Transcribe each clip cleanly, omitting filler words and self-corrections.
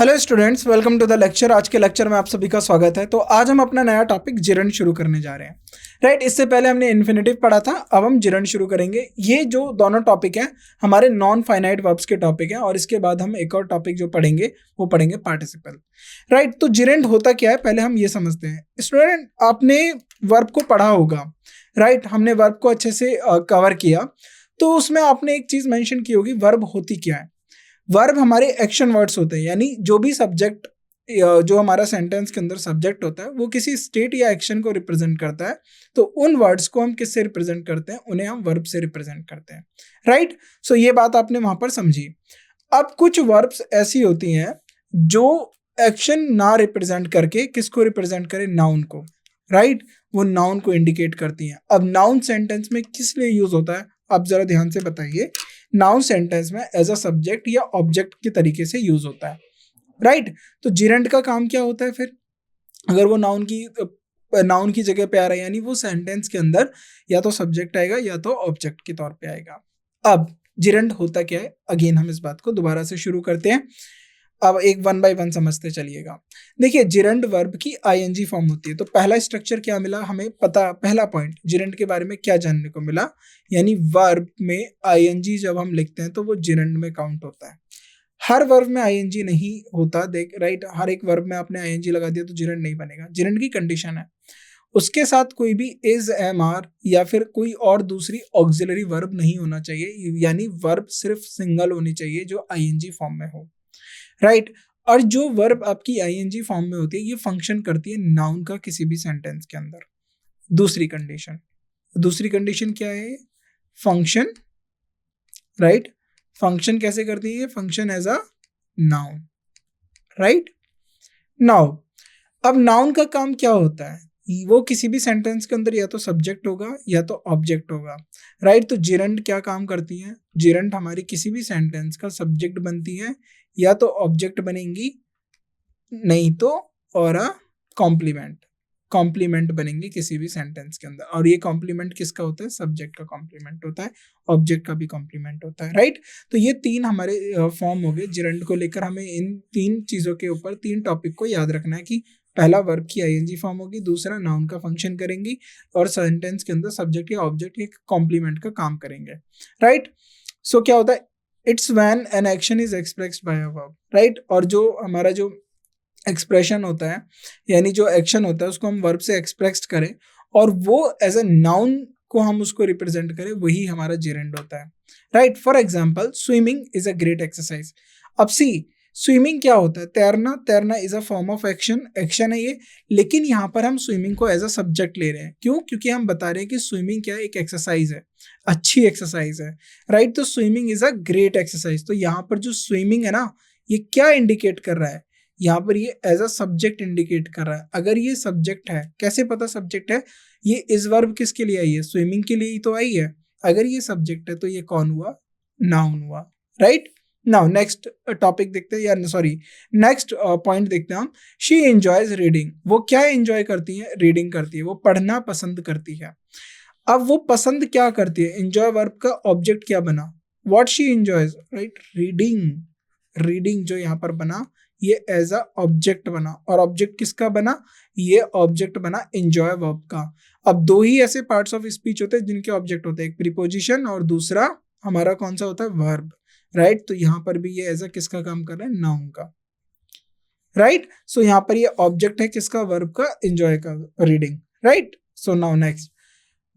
Hello students, welcome to the lecture. आज के lecture में आप सभी का स्वागत है। तो आज हम अपना नया टॉपिक जिरंड शुरू करने जा रहे हैं। राइट, इससे पहले हमने इन्फिनेटिव पढ़ा था, अब हम जिरंड शुरू करेंगे। ये जो दोनों टॉपिक हैं हमारे नॉन फाइनाइट वर्ब्स के टॉपिक हैं, और इसके बाद हम एक और टॉपिक जो पढ़ेंगे वो पढ़ेंगे पार्टिसिपल। राइट, तो जिरंड होता क्या है पहले हम ये समझते हैं। स्टूडेंट, आपने वर्ब को पढ़ा होगा। राइट, हमने वर्ब को अच्छे से कवर किया, तो उसमें आपने एक चीज मेंशन की होगी, वर्ब होती क्या है। वर्ब हमारे एक्शन वर्ड्स होते हैं, यानी जो भी सब्जेक्ट जो हमारा सेंटेंस के अंदर सब्जेक्ट होता है वो किसी स्टेट या एक्शन को रिप्रेजेंट करता है। तो उन वर्ड्स को हम किससे रिप्रेजेंट करते हैं? उन्हें हम वर्ब से रिप्रेजेंट करते हैं। राइट, सो ये बात आपने वहां पर समझी। अब कुछ वर्ब्स ऐसी होती हैं जो एक्शन ना रिप्रेजेंट करके किसको रिप्रेजेंट करे? नाउन को। राइट, वो नाउन को इंडिकेट करती हैं। अब नाउन सेंटेंस में किस लिए यूज होता है, आप जरा ध्यान से बताइए। नाउन सेंटेंस में एज अ सब्जेक्ट या ऑब्जेक्ट के तरीके से यूज होता है। राइट, तो जिरंड का काम क्या होता है फिर? अगर वो नाउन की जगह पे आ रहा है, यानी वो सेंटेंस के अंदर या तो सब्जेक्ट आएगा या तो ऑब्जेक्ट के तौर पे आएगा। अब जिरंड होता क्या है, अगेन हम इस बात को दोबारा से शुरू करते हैं। अब एक वन बाय वन समझते चलिएगा। देखिए, जिरंड वर्ब की आईएनजी फॉर्म होती है। तो पहला स्ट्रक्चर क्या मिला हमें पता, पहला पॉइंट जिरंड के बारे में क्या जानने को मिला, यानी वर्ब में आईएनजी जब हम लिखते हैं तो वो जिरंड में काउंट होता है। हर वर्ब में आईएनजी नहीं होता, देख। राइट, हर एक वर्ब में आपने आईएनजी लगा दिया तो जिरंड नहीं बनेगा। जिरंड की कंडीशन है उसके साथ कोई भी इज, एम, आर या फिर कोई और दूसरी ऑक्सिलरी वर्ब नहीं होना चाहिए, यानी वर्ब सिर्फ सिंगल होनी चाहिए जो आईएनजी फॉर्म में हो। राइट, और जो वर्ब आपकी आईएनजी फॉर्म में होती है ये फंक्शन करती है नाउन का किसी भी सेंटेंस के अंदर। दूसरी कंडीशन क्या है? फंक्शन। राइट, फंक्शन कैसे करती है? Function as a noun. Right, now अब नाउन का काम क्या होता है? वो किसी भी सेंटेंस के अंदर या तो सब्जेक्ट होगा या तो ऑब्जेक्ट होगा। राइट, तो जिरंड क्या काम करती है? जिरंड हमारी किसी भी सेंटेंस का सब्जेक्ट बनती है या तो ऑब्जेक्ट बनेंगी, नहीं तो और कॉम्प्लीमेंट बनेंगे किसी भी सेंटेंस के अंदर। और ये कॉम्प्लीमेंट किसका होता है? सब्जेक्ट का कॉम्प्लीमेंट होता है, ऑब्जेक्ट का भी कॉम्प्लीमेंट होता है। राइट, तो ये तीन हमारे फॉर्म हो गए जिरंड को लेकर। हमें इन तीन चीजों के ऊपर, तीन टॉपिक को याद रखना है कि पहला वर्ब की आईएनजी फॉर्म होगी, दूसरा नाउन का फंक्शन करेंगी, और सेंटेंस के अंदर सब्जेक्ट या ऑब्जेक्ट एक कॉम्प्लीमेंट का काम करेंगे। राइट, सो क्या होता है? It's when an action is expressed by a verb. Right, और जो हमारा जो एक्सप्रेशन होता है, यानी जो एक्शन होता है उसको हम वर्ब से एक्सप्रेस करें और वो एज अ नाउन को हम उसको रिप्रेजेंट करें, वही हमारा जिरंड होता है। Right, for example, swimming is a great exercise. अब सी, स्विमिंग क्या होता है? तैरना is a form of action है ये, लेकिन यहाँ पर हम स्विमिंग को एज अ सब्जेक्ट ले रहे हैं। क्यों? क्योंकि हम बता रहे हैं कि स्विमिंग क्या है? एक एक्सरसाइज है, अच्छी एक्सरसाइज है। राइट, तो swimming is a great exercise. तो यहाँ पर जो स्विमिंग है ना, ये क्या इंडिकेट कर रहा है? यहाँ पर ये एज अ सब्जेक्ट इंडिकेट कर रहा है। अगर ये सब्जेक्ट है, कैसे पता सब्जेक्ट है? ये इस वर्ब किसके लिए आई है? स्विमिंग के लिए ही तो आई है। अगर ये सब्जेक्ट है तो ये कौन हुआ? नाउन हुआ। राइट, नाउ नेक्स्ट टॉपिक देखते हैं, या सॉरी नेक्स्ट पॉइंट देखते हैं हम। She enjoys reading. वो क्या एंजॉय करती है? रीडिंग करती है, वो पढ़ना पसंद करती है। अब वो पसंद क्या करती है? एंजॉय वर्ब का ऑब्जेक्ट क्या बना? What she enjoys. Right, reading जो यहाँ पर बना ये एज अ ऑब्जेक्ट बना, और ऑब्जेक्ट किसका बना? ये ऑब्जेक्ट बना एंजॉय वर्ब का। अब दो ही ऐसे पार्ट्स ऑफ स्पीच होते हैं जिनके ऑब्जेक्ट होते हैं, एक प्रीपोजिशन और दूसरा हमारा कौन सा होता है? वर्ब। राइट, तो यहाँ पर भी ये एज अ किसका काम कर रहा है? नाउन का। राइट, सो यहाँ पर ये ऑब्जेक्ट है किसका? वर्ब का, एंजॉय का, reading. Right, so now next,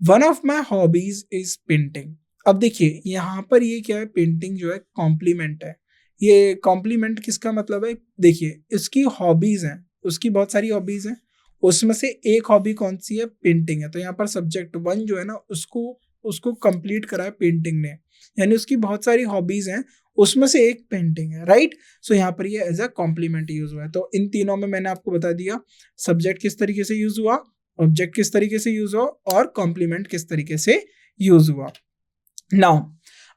one of my hobbies is painting. अब देखिए यहाँ पर ये क्या है? पेंटिंग जो है कॉम्प्लीमेंट है। ये कॉम्प्लीमेंट किसका मतलब है? देखिए, इसकी हॉबीज हैं, उसकी बहुत सारी हॉबीज हैं, उसमें से एक हॉबी कौन सी है? पेंटिंग है। तो यहाँ पर सब्जेक्ट वन जो है ना, उसको उसको कंप्लीट करा है पेंटिंग ने, यानी उसकी बहुत सारी हॉबीज हैं, उसमें से एक पेंटिंग है। राइट, सो यहाँ पर ये एज अ कॉम्प्लीमेंट यूज हुआ है। तो इन तीनों में मैंने आपको बता दिया सब्जेक्ट किस तरीके से यूज हुआ, ऑब्जेक्ट किस तरीके से यूज हो, और कॉम्प्लीमेंट किस तरीके से यूज हुआ। नाउ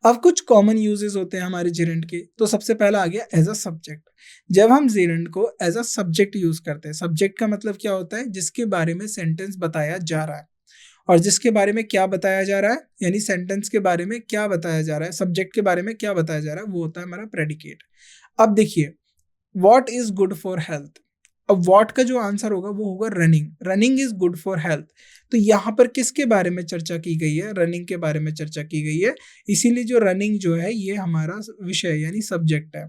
अब कुछ कॉमन यूजेस होते हैं हमारे जिरंड के। तो सबसे पहला आ गया एज अ सब्जेक्ट। जब हम जिरंड को एज अ सब्जेक्ट यूज करते हैं, सब्जेक्ट का मतलब क्या होता है? जिसके बारे में सेंटेंस बताया जा रहा है। और जिसके बारे में क्या बताया जा रहा है, यानी सेंटेंस के बारे में क्या बताया जा रहा है, सब्जेक्ट के बारे में क्या बताया जा रहा है, वो होता है हमारा प्रेडिकेट। अब देखिए, what is good for health. अब व्हाट का जो आंसर होगा वो होगा running. Running is good for health. तो यहाँ पर किसके बारे में चर्चा की गई है, रनिंग के बारे में चर्चा की गई है। इसीलिए जो रनिंग जो है ये हमारा विषय यानी सब्जेक्ट है,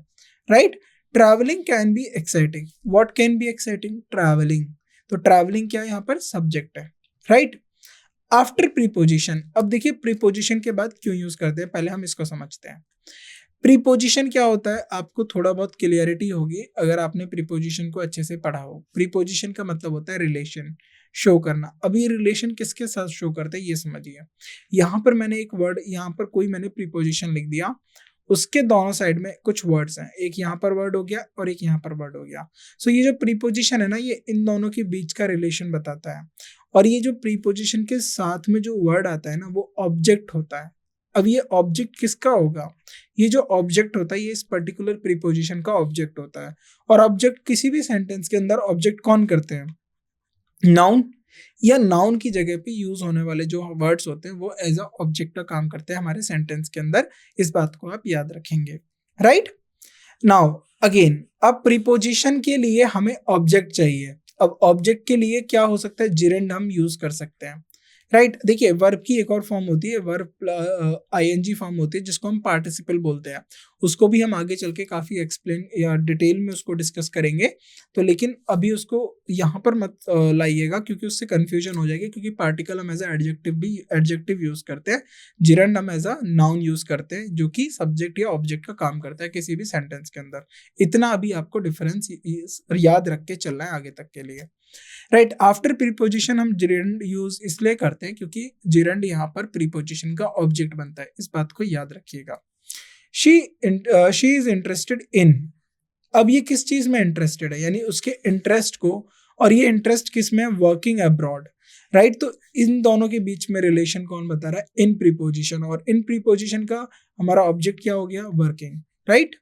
right. Travelling can be exciting. What can be exciting, travelling. तो ट्रैवलिंग क्या है यहाँ पर, सब्जेक्ट है, राइट। आफ्टर प्रीपोजिशन, अब देखिए प्रीपोजिशन के बाद क्यों यूज करते हैं, पहले हम इसको समझते हैं। प्रीपोजिशन क्या होता है, आपको थोड़ा बहुत क्लियरिटी होगी अगर आपने प्रीपोजिशन को अच्छे से पढ़ा हो। प्रीपोजिशन का मतलब होता है रिलेशन शो करना। अब ये रिलेशन किसके साथ शो करते हैं ये समझिए। यहाँ पर मैंने एक वर्ड, यहाँ पर कोई मैंने प्रीपोजिशन लिख दिया, उसके दोनों साइड में कुछ वर्ड्स हैं, एक यहाँ पर वर्ड हो गया और एक यहाँ पर वर्ड हो गया। सो ये जो प्रीपोजिशन है ना, ये इन दोनों के बीच का रिलेशन बताता है। और ये जो प्रीपोजिशन के साथ में जो वर्ड आता है ना, वो ऑब्जेक्ट होता है। अब ये ऑब्जेक्ट किसका होगा, ये जो ऑब्जेक्ट होता है ये इस पर्टिकुलर प्रीपोजिशन का ऑब्जेक्ट होता है। और ऑब्जेक्ट किसी भी सेंटेंस के अंदर ऑब्जेक्ट कौन करते हैं, नाउन, या नाउन की जगह पे यूज होने वाले जो वर्ड्स होते हैं वो एज अ ऑब्जेक्ट का काम करते हैं हमारे सेंटेंस के अंदर। इस बात को आप याद रखेंगे, राइट। नाउ अगेन, अब प्रीपोजिशन के लिए हमें ऑब्जेक्ट चाहिए। अब ऑब्जेक्ट के लिए क्या हो सकता है, जिरेंड हम यूज कर सकते हैं, राइट। देखिए वर्ब की एक और फॉर्म होती है, वर्ब आईएनजी फॉर्म होती है जिसको हम पार्टिसिपल बोलते हैं। उसको भी हम आगे चल के काफी एक्सप्लेन या डिटेल में उसको डिस्कस करेंगे। तो लेकिन अभी उसको यहाँ पर मत लाइएगा क्योंकि उससे कंफ्यूजन हो जाएगी, क्योंकि पार्टिकल हम एज एडजेक्टिव भी एडजेक्टिव यूज करते हैं, जिरेंड हम एज अ नाउन यूज करते हैं जो कि सब्जेक्ट या ऑब्जेक्ट का काम करता है किसी भी सेंटेंस के अंदर। इतना अभी आपको डिफरेंस याद रख के चलना है आगे तक के लिए, राइट। आफ्टर प्रीपोजिशन हम जिरेंड यूज इसलिए करते हैं क्योंकि जिरेंड यहाँ पर प्रीपोजिशन का ऑब्जेक्ट बनता है, इस बात को याद रखिएगा। She is interested in. अब ये किस चीज में इंटरेस्टेड है, यानी उसके इंटरेस्ट को, और ये इंटरेस्ट किस में है, वर्किंग अब्रॉड, राइट। तो इन दोनों के बीच में रिलेशन कौन बता रहा है, इन प्रीपोजिशन। और इन प्रीपोजिशन का हमारा ऑब्जेक्ट क्या हो गया, working, right.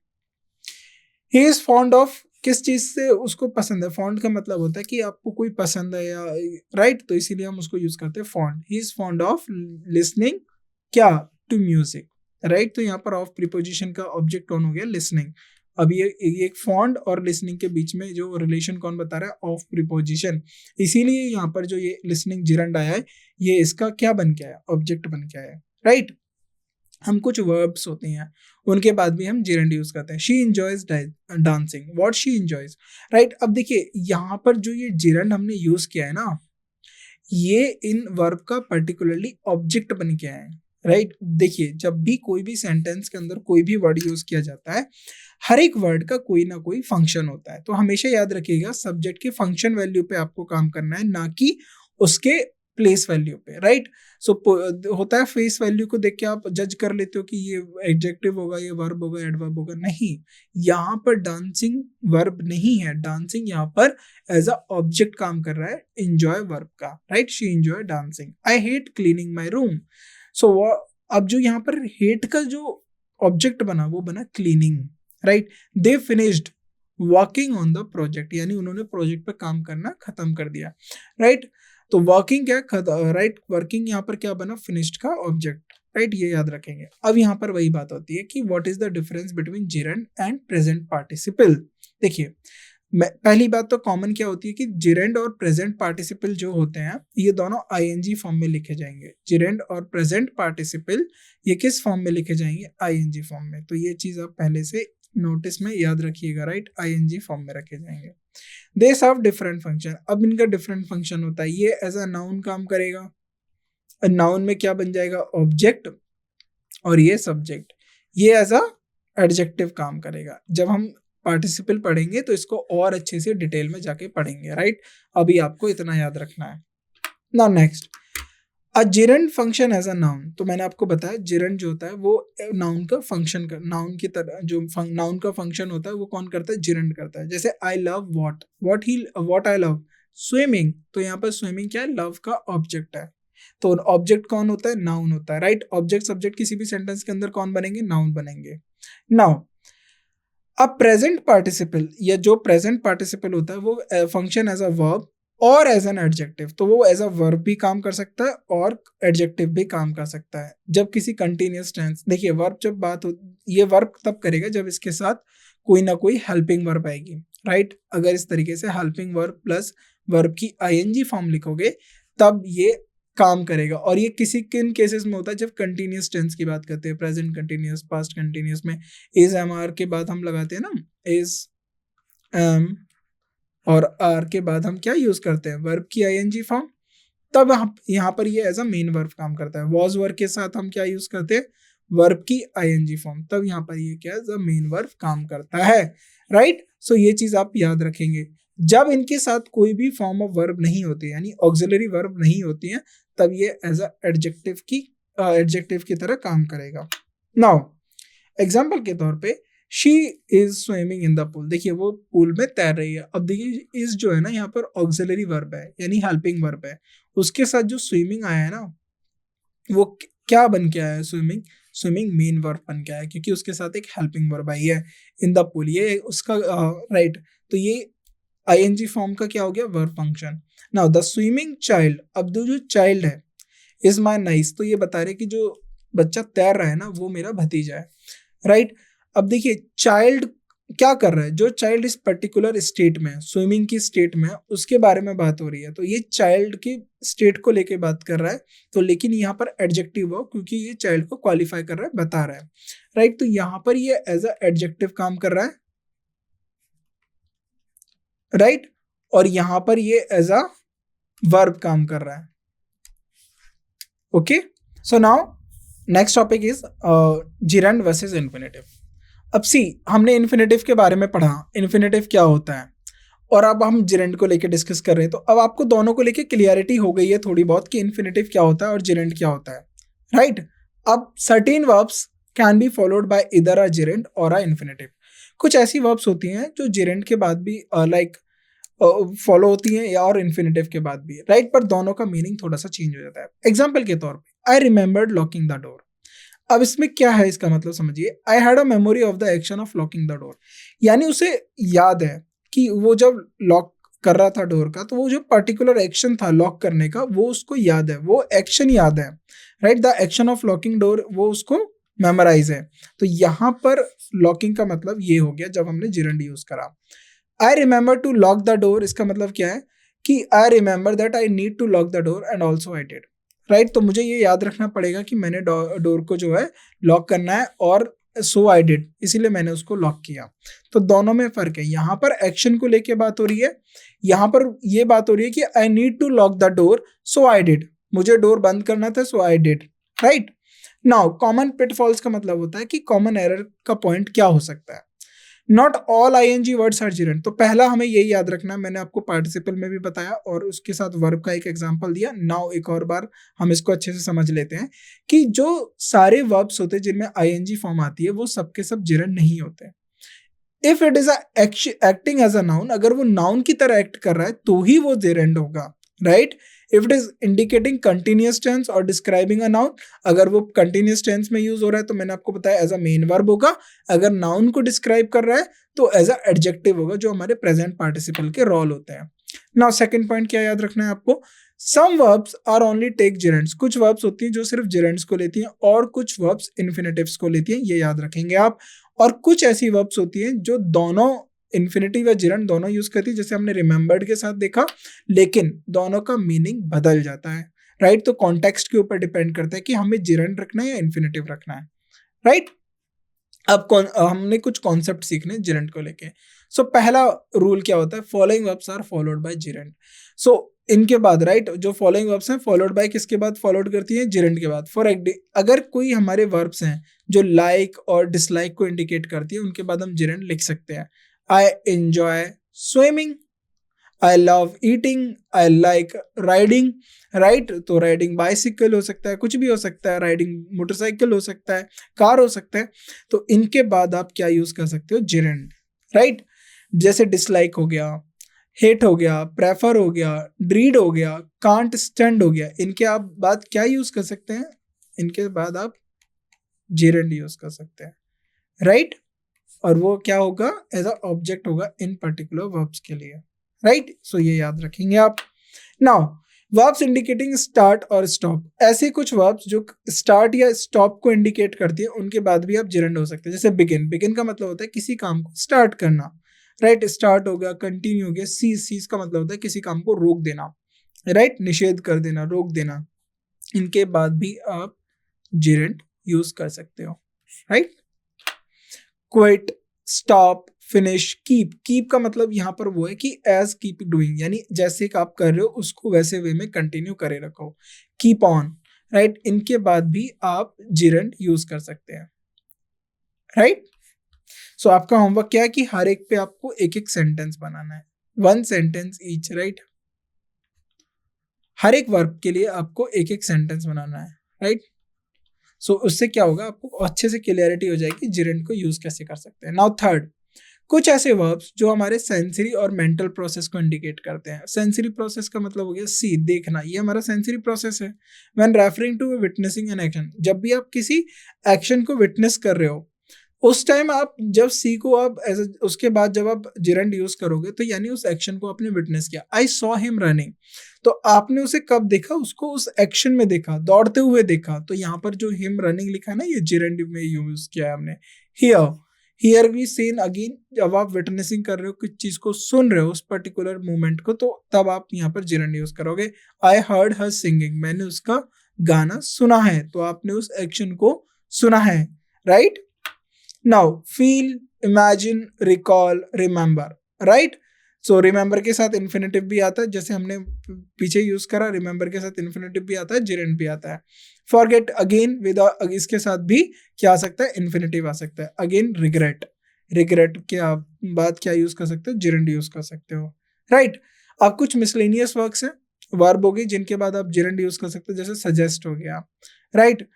He is fond of, किस चीज से उसको पसंद है, फॉन्ड का मतलब होता है कि आपको कोई पसंद है या, राइट। तो इसीलिए हम उसको यूज करते हैं fond. He is fond of listening क्या, टू म्यूजिक, राइट। तो यहाँ पर ऑफ प्रीपोजिशन का ऑब्जेक्ट कौन हो गया, लिसनिंग। अब ये एक फॉन्ड और लिसनिंग के बीच में जो रिलेशन कौन बता रहा है, ऑफ प्रीपोजिशन। इसीलिए यहाँ पर जो ये लिसनिंग जिरंड आया है, ये इसका क्या बन के आया, ऑब्जेक्ट बन के आया है, राइट। हम कुछ वर्ब्स होते हैं उनके बाद भी हम जिरंड यूज करते हैं। She enjoys dancing, what she enjoys, right. अब देखिए यहाँ पर जो ये जिरंड हमने यूज किया है ना, ये इन वर्ब का पर्टिकुलरली ऑब्जेक्ट बन के आया है, राइट। देखिए जब भी कोई भी सेंटेंस के अंदर कोई भी वर्ड यूज किया जाता है, हर एक वर्ड का कोई ना कोई फंक्शन होता है। तो हमेशा याद रखिएगा सब्जेक्ट के फंक्शन वैल्यू पे आपको काम करना है, ना कि उसके प्लेस वैल्यू पे, राइट। सो होता है फेस वैल्यू को देख के आप जज कर लेते हो कि ये एडजेक्टिव होगा, ये वर्ब होगा, एडवर्ब होगा। नहीं, यहाँ पर डांसिंग वर्ब नहीं है, डांसिंग यहाँ पर एज अ ऑब्जेक्ट काम कर रहा है एंजॉय वर्ब का, right. She enjoy dancing. I hate cleaning my room. So अब जो यहाँ पर हेट का जो ऑब्जेक्ट बना वो बना cleaning, right. They finished working on the project, यानी उन्होंने प्रोजेक्ट पे काम करना खत्म कर दिया, राइट। तो वर्किंग क्या, राइट, वर्किंग यहाँ पर क्या बना, फिनिश्ड का ऑब्जेक्ट, राइट। ये याद रखेंगे। अब यहाँ पर वही बात होती है कि what is the difference between gerund and present participle. देखिए पहली बात तो कॉमन क्या होती है कि जिरेंड और प्रेजेंट पार्टिसिपल जो होते हैं ये दोनों आईएनजी फॉर्म में लिखे जाएंगे। जिरेंड और प्रेजेंट पार्टिसिपल ये किस फॉर्म में लिखे जाएंगे, आईएनजी फॉर्म में। तो ये चीज आप पहले से नोटिस में याद रखिएगा, राइट, आईएनजी फॉर्म में रखे जाएंगे। दे सर्व डिफरेंट फंक्शन। अब इनका डिफरेंट फंक्शन होता है, ये एज अ नाउन काम करेगा, नाउन में क्या बन जाएगा, ऑब्जेक्ट, और ये सब्जेक्ट, ये एज अ एडजेक्टिव काम करेगा। जब हम पार्टिसिपल पढ़ेंगे तो इसको और अच्छे से डिटेल में जाके पढ़ेंगे, राइट। अभी आपको इतना याद रखना है। Now next, a gerund function as a noun. तो मैंने आपको बताया जिरंड जो होता है वो नाउन का फंक्शन कर, नाउन की तरह जो नाउन का फंक्शन होता है वो कौन करता है, जिरंड करता है। जैसे I love what I love swimming. तो यहाँ पर स्विमिंग क्या है, लव का ऑब्जेक्ट है। तो ऑब्जेक्ट कौन होता है, नाउन होता है, राइट। ऑब्जेक्ट सब्जेक्ट किसी भी सेंटेंस के अंदर कौन बनेंगे, नाउन बनेंगे। नाउ अब प्रेजेंट पार्टिसिपल, या जो प्रेजेंट पार्टिसिपल होता है वो फंक्शन एज अ वर्ब और एज एन एडजेक्टिव। तो वो एज अ वर्ब भी काम कर सकता है और एडजेक्टिव भी काम कर सकता है जब किसी कंटिन्यूअस टेंस। देखिए वर्ब जब बात हो, ये वर्ब तब करेगा जब इसके साथ कोई ना कोई हेल्पिंग वर्ब आएगी, राइट। अगर इस तरीके से हेल्पिंग वर्ब प्लस वर्ब की आईएनजी फॉर्म लिखोगे तब ये काम करेगा। और ये किन केसेस में होता है, जब कंटिन्यूस टेंस की बात करते हैं, प्रेजेंट कंटिन्यूस, पास्ट कंटिन्यूस में इज एम आर के बाद हम लगाते हैं ना इज एम, और आर के बाद हम क्या यूज करते हैं, वर्ब की आईएनजी फॉर्म, तब हम यहाँ पर ये एज अ मेन वर्ब काम करता है। वॉज वर्ब के साथ हम क्या यूज करते हैं, वर्ब की आईएनजी फॉर्म, तब यहाँ पर ये क्या एज अ मेन वर्ब काम करता है, राइट। सो ये चीज आप याद रखेंगे। जब इनके साथ कोई भी फॉर्म ऑफ वर्ब नहीं होती, यानी ऑक्सिलरी वर्ब नहीं होती है, तब ये एज अ एडजेक्टिव की तरह काम करेगा। नाउ एग्जाम्पल के तौर पे she is swimming in the pool, देखिए वो पूल में तैर रही है। अब देखिए इस जो है ना यहाँ पर ऑक्सिलरी वर्ब है, यानी हेल्पिंग वर्ब है, उसके साथ जो स्विमिंग आया है ना वो क्या बन के आया है, स्विमिंग मेन वर्ब बन के आया है, क्योंकि उसके साथ एक हेल्पिंग वर्ब आई है इन द पूल, ये उसका राइट। तो ये आईएनजी फॉर्म का क्या हो गया, verb function. Now the swimming child, अब जो चाइल्ड है इज माई नाइस, तो ये बता रहे कि जो बच्चा तैर रहा है ना वो मेरा भतीजा है, राइट। अब देखिए चाइल्ड क्या कर रहा है, जो चाइल्ड इस पर्टिकुलर स्टेट में, स्विमिंग की स्टेट में, उसके बारे में बात हो रही है, तो ये चाइल्ड की स्टेट को लेके बात कर रहा है। तो लेकिन यहाँ पर एडजेक्टिव हो, क्योंकि ये चाइल्ड को क्वालिफाई कर रहा है, बता रहा है, राइट। तो यहाँ पर ये एज अ एडजेक्टिव काम कर रहा है, राइट। और यहाँ पर ये एज अ वर्ब काम कर रहा है, okay. So now next topic is gerund versus infinitive. अब सी हमने इन्फिनेटिव के बारे में पढ़ा, इन्फिनेटिव क्या होता है, और अब हम जिरंड को लेके डिस्कस कर रहे हैं। तो अब आपको दोनों को लेके क्लियरिटी हो गई है थोड़ी बहुत कि इन्फिनेटिव क्या होता है और जिरंड क्या होता है, राइट। अब certain verbs can be followed by इधर अ जिरंड और अ इन्फिनेटिव। कुछ ऐसी वर्ब्स होती हैं जो जिरंड के बाद भी लाइक फॉलो होती हैं या और इन्फिनेटिव के बाद भी, राइट। पर दोनों का मीनिंग थोड़ा सा चेंज हो जाता है। एग्जाम्पल के तौर पे I remembered locking the door, अब इसमें क्या है, इसका मतलब समझिए, I had a memory of the action of locking the door, यानी उसे याद है कि वो जब लॉक कर रहा था डोर का, तो वो जो पर्टिकुलर एक्शन था लॉक करने का वो उसको याद है, वो एक्शन याद है, right. The action of locking door वो उसको मेमोराइज है। तो यहाँ पर लॉकिंग का मतलब ये हो गया जब हमने जिरंड यूज करा। I remember to lock the door, इसका मतलब क्या है कि I remember that I need to lock the door and also I did, right. तो मुझे ये याद रखना पड़ेगा कि मैंने डोर को जो है लॉक करना है, और सो आई डिड, इसीलिए मैंने उसको लॉक किया। तो दोनों में फर्क है, यहाँ पर एक्शन को लेके बात हो रही है, यहाँ पर ये बात हो रही है कि I need to lock the door so I did, मुझे डोर बंद करना था so I did, right. Now common pitfalls का मतलब होता है कि कॉमन एरर का पॉइंट क्या हो सकता है। Not all ING words are gerund, तो पहला हमें यही याद रखना है, मैंने आपको पार्टिसिपल में भी बताया और उसके साथ वर्ब का एक एग्जांपल दिया। नाउ एक और बार हम इसको अच्छे से समझ लेते हैं कि जो सारे वर्ब्स होते हैं जिनमें आईएनजी फॉर्म आती है वो सबके सब जिरंड नहीं होते। If it is acting as a noun, अगर वो नाउन की तरह एक्ट कर रहा है तो ही वो जिरंड होगा, right. If it is indicating continuous tense और डिस्क्राइबिंग अ नाउन, अगर वो कंटिन्यूअस टेंस में यूज हो रहा है तो मैंने आपको बताया एज अ मेन वर्ब होगा। अगर नाउन को डिस्क्राइब कर रहा है तो एज अ एडजेक्टिव होगा, जो हमारे प्रेजेंट पार्टिसिपल के रोल होते हैं। नाउ सेकंड पॉइंट क्या याद रखना है आपको, some verbs are only take gerunds, कुछ वर्ब्स होती हैं जो सिर्फ जिरेंड्स को लेती हैं और कुछ वर्ब्स इन्फिनेटिव्स को लेती हैं, ये याद रखेंगे आप। और कुछ ऐसी वर्ब्स होती हैं जो दोनों इन्फिनेटिव या जिरेंड दोनों यूज करती है, जैसे हमने रिमेंबर्ड के साथ देखा, लेकिन दोनों का मीनिंग बदल जाता है, राइट। तो कॉन्टेक्स्ट के ऊपर डिपेंड करता है कि हमें जिरेंड रखना है या इन्फिनेटिव रखना है, राइट। अब हमने कुछ कॉन्सेप्ट सीखने जिरेंड को लेके। सो पहला रूल क्या होता है, following verbs are followed by gerund. So इनके बाद राइट जो फॉलोइंग वर्ब्स हैं फॉलोड बाय किसके बाद फॉलोड करती है, जिरेंड के बाद। फॉर अगर कोई हमारे वर्ब्स हैं जो लाइक और डिसलाइक को इंडिकेट करती है, उनके बाद हम जिरेंड लिख सकते हैं। I enjoy swimming, I love eating, I like riding, right. तो राइडिंग बाइसिकल हो सकता है, कुछ भी हो सकता है, राइडिंग मोटरसाइकिल हो सकता है, कार हो सकता है। तो इनके बाद आप क्या यूज कर सकते हो, जिरेंड, राइट। जैसे डिसलाइक हो गया, हेट हो गया, प्रेफर हो गया, ड्रीड हो गया, कांट स्टैंड हो गया, इनके आप बाद क्या यूज कर सकते हैं, इनके बाद आप जिरेंड यूज कर सकते हैं, राइट। और वो क्या होगा, एज अ ऑब्जेक्ट होगा इन पर्टिकुलर वर्ब्स के लिए, राइट। सो ये याद रखेंगे आप। नाउ वर्ब्स इंडिकेटिंग स्टार्ट और स्टॉप, ऐसे कुछ वर्ब्स जो स्टार्ट या स्टॉप को इंडिकेट करती है उनके बाद भी आप जिरंड हो सकते हैं। जैसे बिगिन, बिगिन का मतलब होता है किसी काम को स्टार्ट करना, राइट, स्टार्ट हो गया, कंटिन्यू हो गया। सीज, सीज का मतलब होता है किसी काम को रोक देना, राइट, निषेध कर देना, रोक देना। इनके बाद भी आप जिरंड यूज कर सकते हो, right. Quit, stop, finish, keep, keep का मतलब यहाँ पर वो है कि एज कीप डूइंग, यानी जैसे आप कर रहे हो उसको वैसे वे में कंटिन्यू करे रखो। कीप ऑन, राइट, इनके बाद भी आप जिरंड यूज कर सकते हैं, राइट। सो आपका होमवर्क क्या है कि हर एक पे आपको एक एक सेंटेंस बनाना है, 1 सेंटेंस ईच, राइट। हर एक वर्ब के लिए आपको एक एक सेंटेंस बनाना है, राइट। सो उससे क्या होगा, आपको अच्छे से क्लियरिटी हो जाएगी जिरंड को यूज कैसे कर सकते हैं। नाउ थर्ड, कुछ ऐसे वर्ब्स जो हमारे सेंसरी और मेंटल प्रोसेस को इंडिकेट करते हैं। सेंसरी प्रोसेस का मतलब हो गया सी, देखना, ये हमारा सेंसरी प्रोसेस है। When referring to witnessing an action, जब भी आप किसी एक्शन को विटनेस कर रहे हो उस टाइम आप जब सी को आप उसके बाद जब आप जिरंड यूज करोगे तो यानी उस एक्शन को आपने विटनेस किया। आई सॉ हिम रनिंग, तो आपने उसे कब देखा, उसको उस एक्शन में देखा, दौड़ते हुए देखा। तो यहाँ पर जो हिम रनिंग लिखा है ना, ये जिरंड में यूज किया है हमने। Here, here we seen again, जब आप विटनेसिंग कर रहे हो, किस चीज को सुन रहे हो, उस पर्टिकुलर मूवमेंट को, तो तब आप यहाँ पर जिरंड यूज करोगे। आई हर्ड हर सिंगिंग, मैंने उसका गाना सुना है, तो आपने उस एक्शन को सुना है, right. Now feel, imagine, recall, remember, right. So remember के साथ इन्फिनेटिव भी आता है, जैसे हमने पीछे यूज करा, रिमेंबर के साथ इन्फिनेटिव भी आता है, जिरंड भी आता है। फॉरगेट, अगेन विद इसके साथ भी क्या आ सकता है, इन्फिनेटिव आ सकता है। अगेन रिग्रेट, रिग्रेट के बाद क्या यूज कर सकते हो, जिरंड यूज कर सकते हो, राइट। अब कुछ मिसलेनियस वर्क्स हैं, वर्ब हो गई, जिनके बाद आप जिरंड यूज कर सकते हो, जैसे सजेस्ट हो गया, राइट,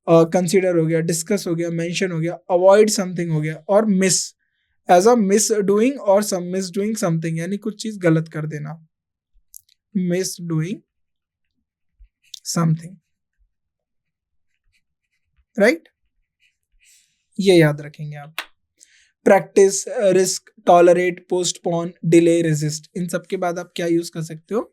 कंसीडर हो गया, डिस्कस हो गया, मेंशन हो गया, अवॉइड समथिंग हो गया, और miss, as a miss doing और सम मिस डूइंग समथिंग, यानी कुछ चीज गलत कर देना, मिस डूइंग समथिंग, राइट, ये याद रखेंगे आप। Practice, risk, tolerate, postpone, delay, resist, इन सब के बाद आप क्या यूज कर सकते हो,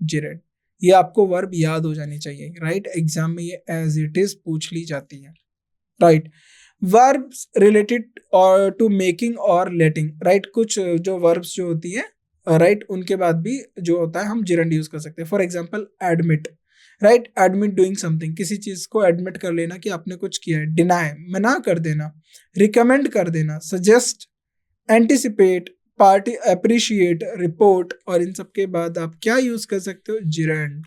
जिरंड। ये आपको वर्ब याद हो जानी चाहिए, राइट। एग्जाम में ये एज इट इज पूछ ली जाती है, राइट। वर्ब्स रिलेटेड और टू मेकिंग और लेटिंग, राइट, कुछ जो वर्ब्स जो होती है, राइट, उनके बाद भी जो होता है हम जिरंड यूज कर सकते हैं। For example admit, right, admit doing something, किसी चीज को एडमिट कर लेना कि आपने कुछ किया है। डिनाई, मना कर देना। रिकमेंड कर देना। Suggest, anticipate, party, appreciate, report, और इन सब के बाद आप क्या यूज कर सकते हो, जिरंड,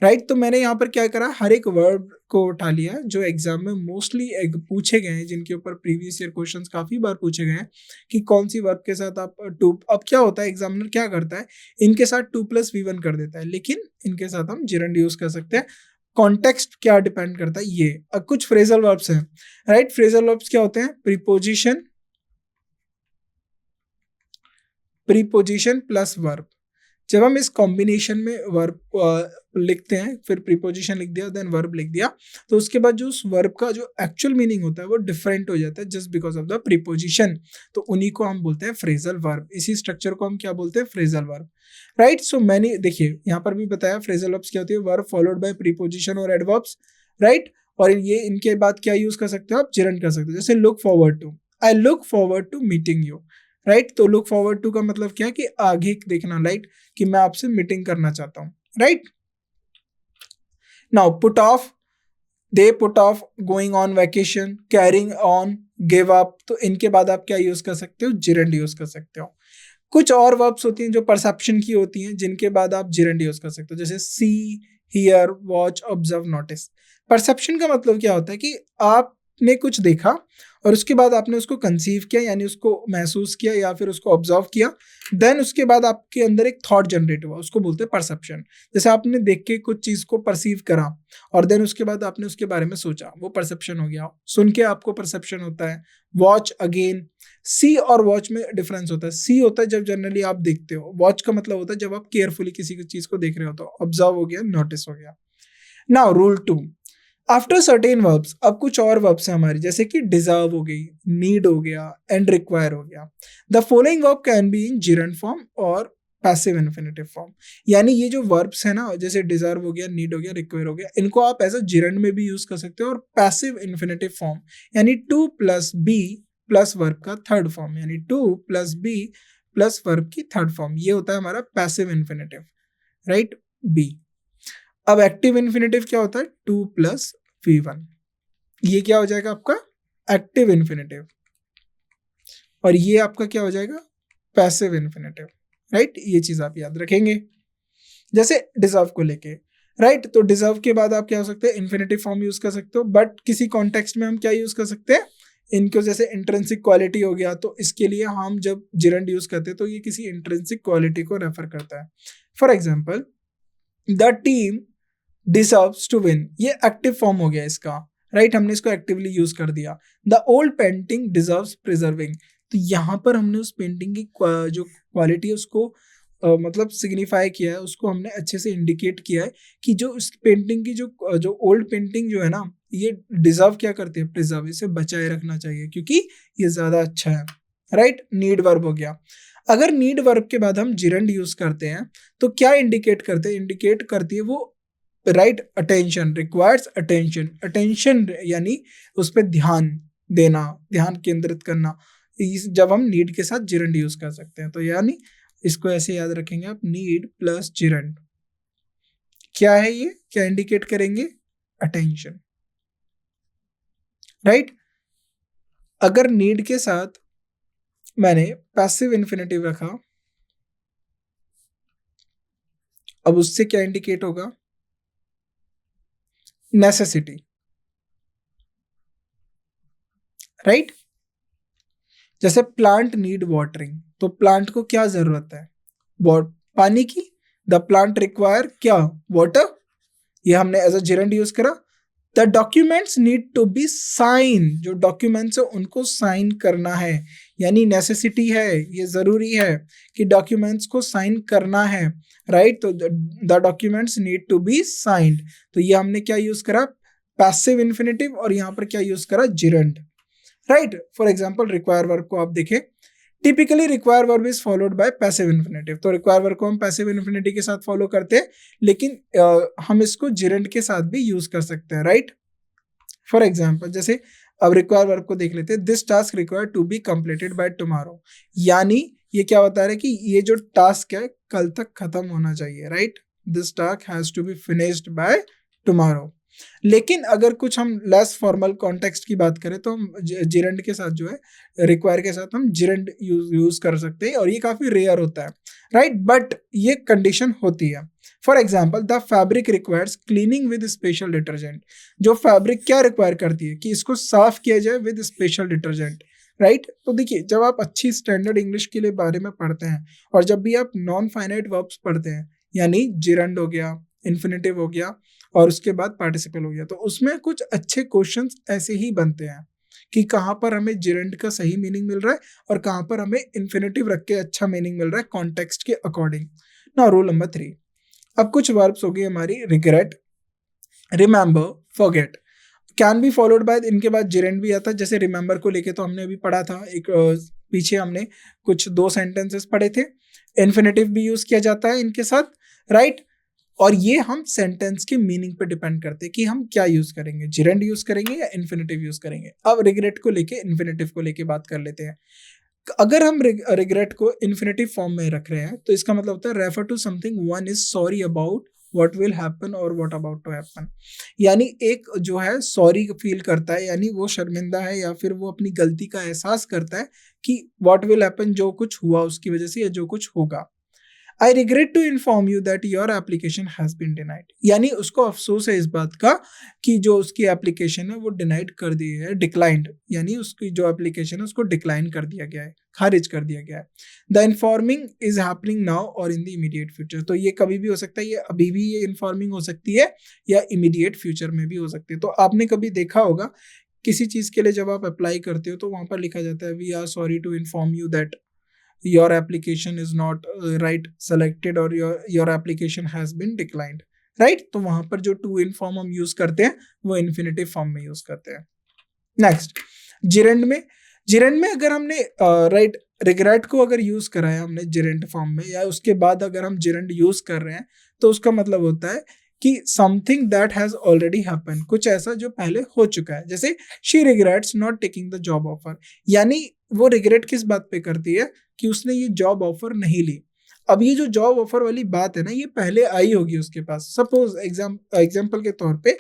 राइट। तो मैंने यहाँ पर क्या करा, हर एक वर्ब को उठा लिया जो एग्जाम में मोस्टली पूछे गए हैं, जिनके ऊपर प्रीवियस ईयर क्वेश्चंस काफी बार पूछे गए हैं कि कौन सी वर्ब के साथ आप टू, अब क्या होता है एग्जामिनर क्या करता है, इनके साथ 2+V1 कर देता है, लेकिन इनके साथ हम जिरंड यूज कर सकते हैं। कॉन्टेक्स्ट क्या डिपेंड करता है, ये अब कुछ फ्रेजल वर्ब्स हैं, राइट। फ्रेजल वर्ब्स क्या होते हैं, प्रीपोजिशन, प्रीपोजिशन प्लस वर्ब। जब हम इस कॉम्बिनेशन में वर्ब लिखते हैं, फिर प्रीपोजिशन लिख दिया, देन वर्ब लिख दिया, तो उसके बाद जो उस वर्ब का जो एक्चुअल मीनिंग होता है वो डिफरेंट हो जाता है just because of the preposition. तो उन्हीं को हम बोलते हैं फ्रेजल वर्ब। इसी स्ट्रक्चर को हम क्या बोलते हैं, फ्रेजल वर्ब, राइट। सो मैंने देखिए यहाँ पर भी बताया फ्रेजल वर्ब्स क्या होती है, वर्ब फॉलोड बाय प्रीपोजिशन और एडवर्ब्स, राइट। और ये इनके बाद क्या यूज कर सकते हो आप, जिरंड कर सकते हो। जैसे look forward to, I look forward to meeting you, right. तो लुक फॉरवर्ड टू का मतलब क्या है कि आगे देखना, राइट, कि मैं आपसे मीटिंग करना चाहता हूं, right. Now put off, they put off, going on vacation, carrying on, give up, तो इनके बाद आप क्या यूज कर सकते हो, जिरंड यूज कर सकते हो। कुछ और वर्ब्स होती हैं जो परसेप्शन की होती हैं, जिनके बाद आप जिरंड यूज कर सकते हो, जैसे see, hear, watch, observe, notice. Perception का मतलब क्या होता है कि आपने कुछ देखा और उसके बाद आपने उसको कंसीव किया, यानी उसको महसूस किया या फिर उसको ऑब्जर्व किया, देन उसके बाद आपके अंदर एक थॉट जनरेट हुआ, उसको बोलते हैं परसेप्शन। जैसे आपने देख के कुछ चीज को परसीव करा और देन उसके बाद आपने उसके बारे में सोचा, वो परसेप्शन हो गया। सुन के आपको परसेप्शन होता है। वॉच, अगेन, सी और वॉच में डिफरेंस होता है। सी होता है जब जनरली आप देखते हो, वॉच का मतलब होता है जब आप केयरफुली किसी चीज को देख रहे हो, तो ऑब्जर्व हो गया, नोटिस हो गया। Now rule 2, after certain verbs, अब कुछ और वर्ब्स हैं हमारी, जैसे कि डिजर्व हो गई, नीड हो गया, एंड रिक्वायर हो गया। The following verb can be in gerund form और पैसिव इन्फिनेटिव फॉर्म। यानी ये जो वर्ब्स है ना, जैसे डिजर्व हो गया, नीड हो गया, रिक्वायर हो गया, इनको आप एज अ जिरंड में भी यूज कर सकते हो, और पैसिव इन्फिनेटिव फॉर्म यानी to plus be plus verb का थर्ड फॉर्म, यानी to plus be plus verb की थर्ड फॉर्म, ये होता है हमारा पैसिव इन्फिनेटिव, राइट, बी। अब एक्टिव इन्फिनेटिव क्या होता है, टू प्लस V1, ये क्या हो जाएगा आपका एक्टिव इन्फिनेटिव, और ये आपका क्या हो जाएगा पैसिव इन्फिनेटिव, राइट। ये चीज आप याद रखेंगे। जैसे डिजर्व को लेके, राइट, तो डिजर्व के बाद आप क्या हो सकते हैं, इन्फिनेटिव फॉर्म यूज कर सकते हो, बट किसी कॉन्टेक्स्ट में हम क्या यूज कर सकते हैं, इनको, जैसे इंट्रिंसिक क्वालिटी हो गया, तो इसके लिए हम जब जिरंड यूज करते हैं तो ये किसी इंट्रिंसिक क्वालिटी को रेफर करता है। For example, the team deserves to win, ये एक्टिव फॉर्म हो गया इसका, राइट, हमने इसको एक्टिवली यूज कर दिया। The old painting deserves preserving, तो यहाँ पर हमने उस पेंटिंग की जो क्वालिटी है उसको मतलब सिग्निफाई किया है, उसको हमने अच्छे से इंडिकेट किया है कि जो इस पेंटिंग की जो ओल्ड पेंटिंग जो है ना, ये डिजर्व क्या करती है, प्रिजर्व, इसे बचाए रखना चाहिए क्योंकि ये ज्यादा अच्छा है, राइट। नीड वर्ब हो गया। अगर नीड वर्ब के बाद हम जिरंड यूज करते हैं तो क्या इंडिकेट करते हैं, इंडिकेट करती है वो, right, attention, requires attention, attention यानी उस पर ध्यान देना, ध्यान केंद्रित करना, जब हम नीड के साथ जिरंड यूज कर सकते हैं। तो यानी इसको ऐसे याद रखेंगे आप, नीड प्लस जिरंड, क्या है ये, क्या इंडिकेट करेंगे, अटेंशन, राइट। अगर नीड के साथ मैंने पैसिव इन्फिनेटिव रखा, अब उससे क्या इंडिकेट होगा, नेसेसिटी, राइट। जैसे प्लांट नीड वाटरिंग, तो प्लांट को क्या जरूरत है, पानी की। द प्लांट रिक्वायर क्या, वाटर, ये हमने एज अ जिरंड यूज करा। The documents need to be sign, जो डॉक्यूमेंट्स है उनको साइन करना है, यानी नेसेसिटी है, ये जरूरी है कि डॉक्यूमेंट्स को साइन करना है, राइट। तो the documents need to be signed, तो ये हमने क्या यूज करा, पैसिव इन्फिनेटिव, और यहाँ पर क्या यूज करा, gerund, right. For example, require verb को आप देखें, typically require verb is followed by passive infinitive, तो रिक्वायर वर्ब को हम पैसिव इन्फिनेटिव के साथ फॉलो करते हैं, लेकिन हम इसको जिरंड के साथ भी यूज कर सकते हैं, राइट। फॉर एग्जाम्पल, जैसे अब रिक्वायर वर्ब को देख लेते हैं, this task require to be completed by tomorrow, यानी ये क्या बता रहा है कि ये जो टास्क है कल तक खत्म होना चाहिए, right. This task has to be finished by tomorrow. लेकिन अगर कुछ हम लेस फॉर्मल कॉन्टेक्स्ट की बात करें तो हम जिरंड के साथ जो है, रिक्वायर के साथ हम जिरंड यूज कर सकते हैं, और ये काफी रेयर होता है, राइट, बट ये कंडीशन होती है। For example, the fabric requires cleaning with special detergent, जो फैब्रिक क्या रिक्वायर करती है कि इसको साफ किया जाए विद स्पेशल डिटर्जेंट, राइट। तो देखिए, जब आप अच्छी स्टैंडर्ड इंग्लिश के लिए बारे में पढ़ते हैं, और जब भी आप नॉन फाइनाइट वर्ब्स पढ़ते हैं, यानी जिरंड हो गया, इन्फिनेटिव हो गया, और उसके बाद पार्टिसिपल हो गया, तो उसमें कुछ अच्छे क्वेश्चंस ऐसे ही बनते हैं कि कहाँ पर हमें जिरंड का सही मीनिंग मिल रहा है और कहाँ पर हमें इन्फिनेटिव रख के अच्छा मीनिंग मिल रहा है कॉन्टेक्स्ट के अकॉर्डिंग। नाउ रूल नंबर 3, अब कुछ वर्ब्स हो गई हमारी, regret, remember, forget, can be followed by, इनके बाद जिरंड भी आता है। जैसे रिमेंबर को लेके तो हमने अभी पढ़ा था, एक पीछे हमने कुछ 2 सेंटेंसेस पढ़े थे, इन्फिनेटिव भी यूज किया जाता है इनके साथ, राइट। और ये हम सेंटेंस के मीनिंग पे डिपेंड करते हैं कि हम क्या यूज करेंगे, जिरंड यूज करेंगे या इन्फिनेटिव यूज करेंगे। अब रिग्रेट को लेके, इन्फिनेटिव को लेके बात कर लेते हैं। अगर हम रिग्रेट को इन्फिनेटिव फॉर्म में रख रहे हैं तो इसका मतलब होता है refer to something one is sorry about what will happen और व्हाट अबाउट टू हैपन, यानी एक जो है सॉरी फील करता है, यानी वो शर्मिंदा है या फिर वो अपनी गलती का एहसास करता है कि व्हाट विल हैपन, जो कुछ हुआ उसकी वजह से या जो कुछ होगा। I regret to inform you that your application has been denied, यानी उसको अफसोस है इस बात का कि जो उसकी एप्लीकेशन है वो डिनाइड कर दी है, डिक्लाइंड, यानी उसकी जो एप्लीकेशन है उसको डिक्लाइन कर दिया गया है, खारिज कर दिया गया है। The informing is happening now और इन द इमीडिएट फ्यूचर, तो ये कभी भी हो सकता है, ये अभी भी ये इन्फॉर्मिंग हो सकती है या इमीडिएट फ्यूचर में भी हो सकती है। तो आपने कभी देखा होगा किसी चीज के लिए जब आप अप्लाई करते हो तो वहां पर लिखा जाता है, we are sorry to inform you that your application is not right selected or your application has been declined, right। तो वहां पर जो टू इन फॉर्म हम यूज करते हैं वो इन्फिनेटिव फॉर्म में यूज करते हैं। नेक्स्ट, जिरंड में जिरेंड में अगर हमने राइट रिग्रेट को अगर यूज करा है हमने जिरेंड फॉर्म में, या उसके बाद अगर हम जिरेंड यूज कर रहे हैं, तो उसका मतलब होता है कि something that has already happen, कुछ ऐसा जो पहले हो चुका है। जैसे she regrets not taking the job offer, यानी वो रिग्रेट किस बात पे करती है कि उसने ये जॉब ऑफर नहीं ली। अब ये जो जॉब ऑफर वाली बात है ना, ये पहले आई होगी उसके पास। सपोज एग्जाम्पल के तौर पे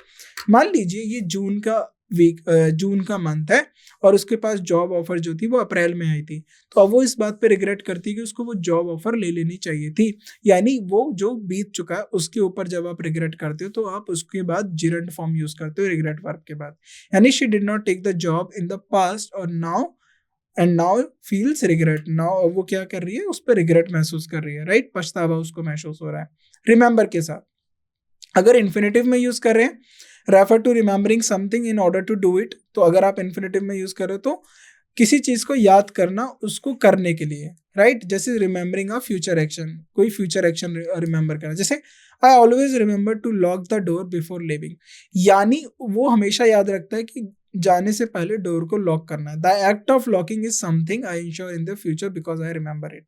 मान लीजिए ये जून का वीक, जून का मंथ है, और उसके पास जॉब ऑफर जो थी वो अप्रैल में आई थी। तो अब वो इस बात पे रिग्रेट करती है कि उसको वो जॉब ऑफर ले लेनी चाहिए थी। यानी वो जो बीत चुका है उसके ऊपर जब आप रिग्रेट करते हो तो आप उसके बाद जिरेंड फॉर्म यूज करते हो रिग्रेट वर्ब के बाद। यानी she did not take the job in the past और now and now feels regret, now वो क्या कर रही है, उस पर रिग्रेट महसूस कर रही है, राइट, पछतावा उसको महसूस हो रहा है। रिमेंबर के साथ अगर इन्फिनेटिव में यूज कर रहे हैं, refer to remembering something in order to do it, तो अगर आप इन्फिनेटिव में यूज कर रहे हो तो किसी चीज को याद करना उसको करने के लिए, राइट। जैसे रिमेंबरिंग अ फ्यूचर एक्शन, कोई फ्यूचर एक्शन रिमेंबर करना। जैसे I always remember to lock the door before living, यानी वो हमेशा याद रखता है कि जाने से पहले डोर को लॉक करना है। The act of locking is something I ensure in the future because I remember it.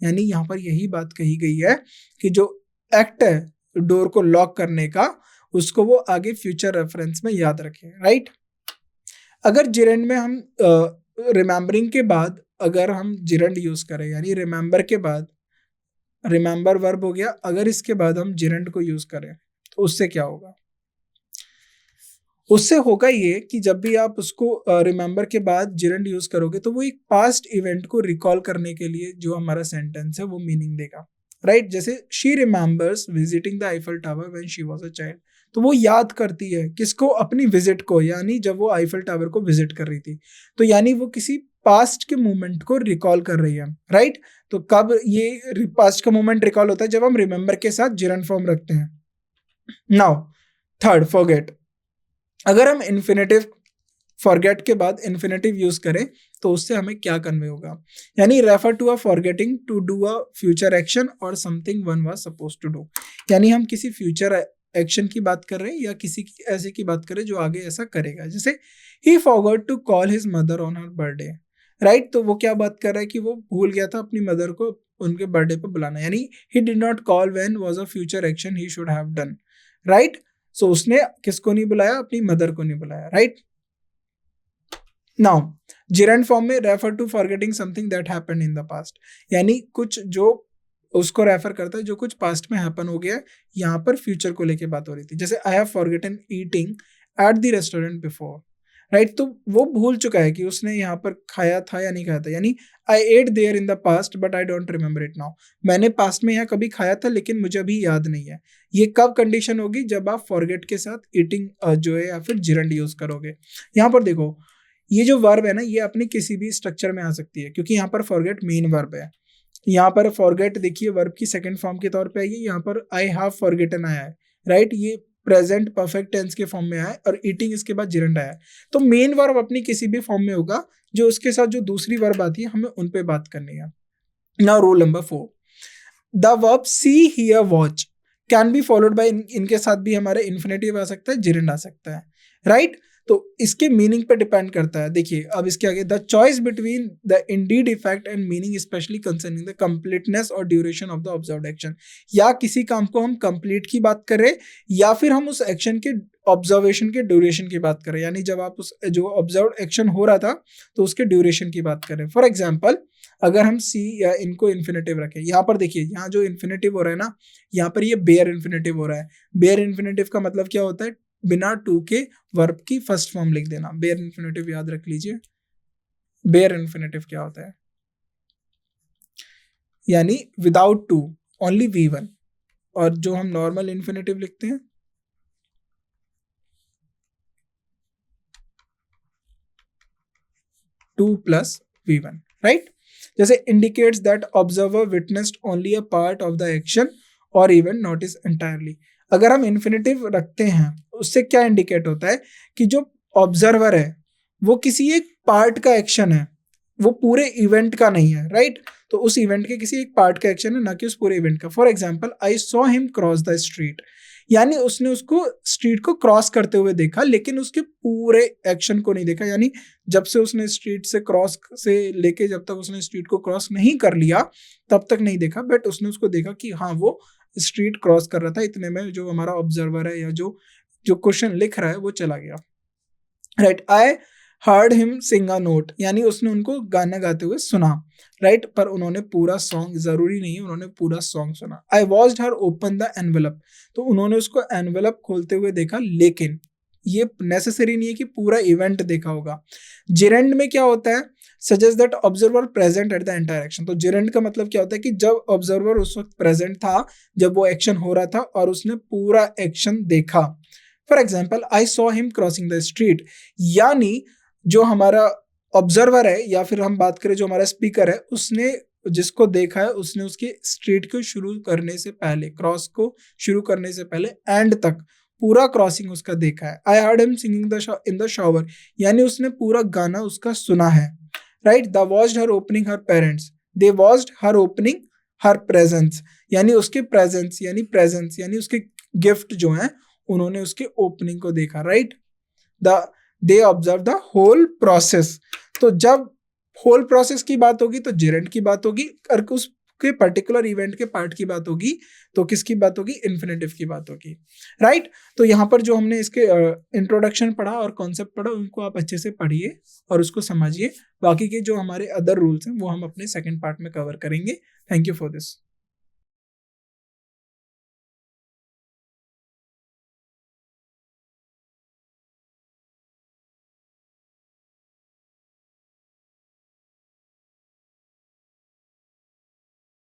यानी यहाँ पर यही बात कही गई है कि जो एक्ट है डोर को लॉक करने का, उसको वो आगे फ्यूचर रेफरेंस में याद रखें, राइट। अगर जिरेंड में हम रिमेंबरिंग के बाद अगर हम जिरेंड यूज करें, यानी रिमेंबर के बाद रिमेंबर वर्ब हो गया, अगर इसके बाद हम जिरेंड को यूज करें तो उससे क्या होगा, उससे होगा ये कि जब भी आप उसको रिमेंबर के बाद जिरेंड यूज करोगे तो वो एक पास्ट इवेंट को रिकॉल करने के लिए जो हमारा सेंटेंस है वो मीनिंग देगा, राइट। जैसे she remembers visiting the Eiffel tower when she was a child, तो वो याद करती है किसको, अपनी विजिट को, यानी जब वो आईफल टावर को विजिट कर रही थी। तो यानी वो किसी पास्ट के मोमेंट को रिकॉल कर रही है, राइट। तो कब ये पास्ट का मोमेंट रिकॉल होता है, जब हम रिमेंबर के साथ जिरेंड फॉर्म रखते हैं। Now third, forget. अगर हम इन्फिनेटिव फॉरगेट के बाद इन्फिनेटिव यूज करें तो उससे हमें क्या कन्वे होगा, यानी refer to a forgetting to do a future action और something one was supposed to do, यानी हम किसी फ्यूचर एक्शन की बात कर रहे हैं या किसी की ऐसे की बात कर रहे हैं जो आगे ऐसा करेगा। जैसे he forgot to call his mother on her birthday, right. तो वो क्या बात कर रहा है कि वो भूल गया था अपनी मदर को उनके बर्थडे पर बुलाना, यानी he did not call when was a future action he should have done, right. So उसने किसको नहीं बुलाया, अपनी मदर को नहीं बुलाया, राइट। नाउ जिरेंड फॉर्म में refer to forgetting something that happened in the past, यानी कुछ जो उसको रेफर करता है जो कुछ पास्ट में हैपन हो गया है। यहाँ पर फ्यूचर को लेके बात हो रही थी। जैसे I have forgotten eating at the restaurant before, right. तो वो भूल चुका है कि उसने यहाँ पर खाया था या नहीं खाया था, यानी I ate there in the past but I don't remember it now, मैंने पास्ट में यहाँ कभी खाया था लेकिन मुझे अभी याद नहीं है। ये कब कंडीशन होगी, जब आप फॉरगेट के साथ ईटिंग जो है या फिर जिरेंड यूज करोगे। यहाँ पर देखो ये जो वर्ब है ना, ये अपनी किसी भी स्ट्रक्चर में आ सकती है, क्योंकि यहाँ पर फॉरगेट मेन वर्ब है। यहाँ पर फॉरगेट देखिए वर्ब की सेकंड फॉर्म के तौर पे आई है, यहाँ पर आई हैव फॉरगेटन आया है, राइट। ये प्रेजेंट परफेक्ट टेंस के फॉर्म में आया है और ईटिंग इसके बाद जिरेंड आया है। तो मेन वर्ब अपनी किसी भी फॉर्म में होगा, जो उसके साथ जो दूसरी वर्ब आती है हमें उन पे बात करनी है। Now rule number 4, the verb C hear watch can be followed by, इनके साथ भी हमारे इन्फिनेटिव आ सकता है, जिरेंड आ सकता है, राइट। तो इसके मीनिंग पे डिपेंड करता है। देखिए अब इसके आगे, the choice between the indeed effect and meaning especially concerning the completeness और duration of the observed action, या किसी काम को हम कंप्लीट की बात करें या फिर हम उस एक्शन के ऑब्जर्वेशन के ड्यूरेशन की बात करें, यानी जब आप उस जो ऑब्जर्व्ड एक्शन हो रहा था तो उसके ड्यूरेशन की बात करें। फॉर एग्जाम्पल अगर हम सी या इनको इन्फिनेटिव रखें, यहाँ पर देखिए यहाँ जो इन्फिनेटिव हो रहा है ना, यहाँ पर ये बेयर इन्फिनेटिव हो रहा है। बेयर इन्फिनेटिव का मतलब क्या होता है, बिना टू के वर्ब की फर्स्ट फॉर्म लिख देना। बेयर इन्फिनेटिव याद रख लीजिए, बेयर इन्फिनेटिव क्या होता है, यानी विदाउट टू, ओनली V1। और जो हम नॉर्मल इन्फिनेटिव लिखते हैं टू प्लस V1, राइट। जैसे indicates that observer witnessed only a part of the action और इवन नॉट इज एंटायरली। अगर हम इन्फिनेटिव रखते हैं उससे क्या इंडिकेट होता है कि जो ऑब्जर्वर है वो किसी एक पार्ट का एक्शन है, वो पूरे इवेंट का नहीं है, राइट। तो उस इवेंट के किसी एक पार्ट का एक्शन है, ना कि उस पूरे इवेंट का। For example I saw him cross the street, यानी उसने उसको स्ट्रीट को क्रॉस करते हुए देखा, लेकिन उसके पूरे एक्शन को नहीं देखा। यानी जब से उसने स्ट्रीट से क्रॉस से लेके जब तक उसने स्ट्रीट को क्रॉस नहीं कर लिया तब तक नहीं देखा, बट उसने उसको देखा कि हाँ वो स्ट्रीट क्रॉस कर रहा था। इतने में जो हमारा ऑब्जर्वर है या जो जो क्वेश्चन लिख रहा है वो चला गया, right. I heard him Singh a note, यानी उसने उनको गाना गाते हुए सुना, राइट, पर उन्होंने पूरा सॉन्ग, जरूरी नहीं है उन्होंने पूरा सॉन्ग सुना। I watched her open the envelope, तो उन्होंने उसको एनवेलप खोलते हुए देखा, लेकिन ये नेसेसरी नहीं है कि पूरा इवेंट देखा होगा। जिरेंड में क्या होता है, suggest that observer present at the entire action. तो जिरेंड का मतलब क्या होता है कि जब ऑब्जर्वर उस वक्त प्रेजेंट था जब वो एक्शन हो रहा था और उसने पूरा एक्शन देखा। For example, I saw him crossing the street, यानी जो हमारा ऑब्जर्वर है या फिर हम बात करें जो हमारा स्पीकर है, उसने जिसको देखा है उसने उसकी स्ट्रीट को शुरू करने से पहले, क्रॉस को शुरू करने से पहले एंड तक पूरा क्रॉसिंग उसका देखा है। I heard him singing in the shower, यानी उसने पूरा गाना उसका सुना है, right. The watched her opening her parents, they watched her opening her presence, यानी उसके प्रेजेंस यानी उसके गिफ्ट जो हैं उन्होंने उसके ओपनिंग को देखा, right. The they observe the whole process, तो जब होल प्रोसेस की बात होगी तो जेरेंट की बात होगी, और उसके पर्टिकुलर इवेंट के पार्ट की बात होगी तो किसकी बात होगी, इन्फिनेटिव की बात होगी, राइट। तो यहाँ पर जो हमने इसके इंट्रोडक्शन पढ़ा और कॉन्सेप्ट पढ़ा उनको आप अच्छे से पढ़िए और उसको समझिए। बाकी के जो हमारे अदर रूल्स हैं वो हम अपने सेकंड पार्ट में कवर करेंगे। Thank you for this.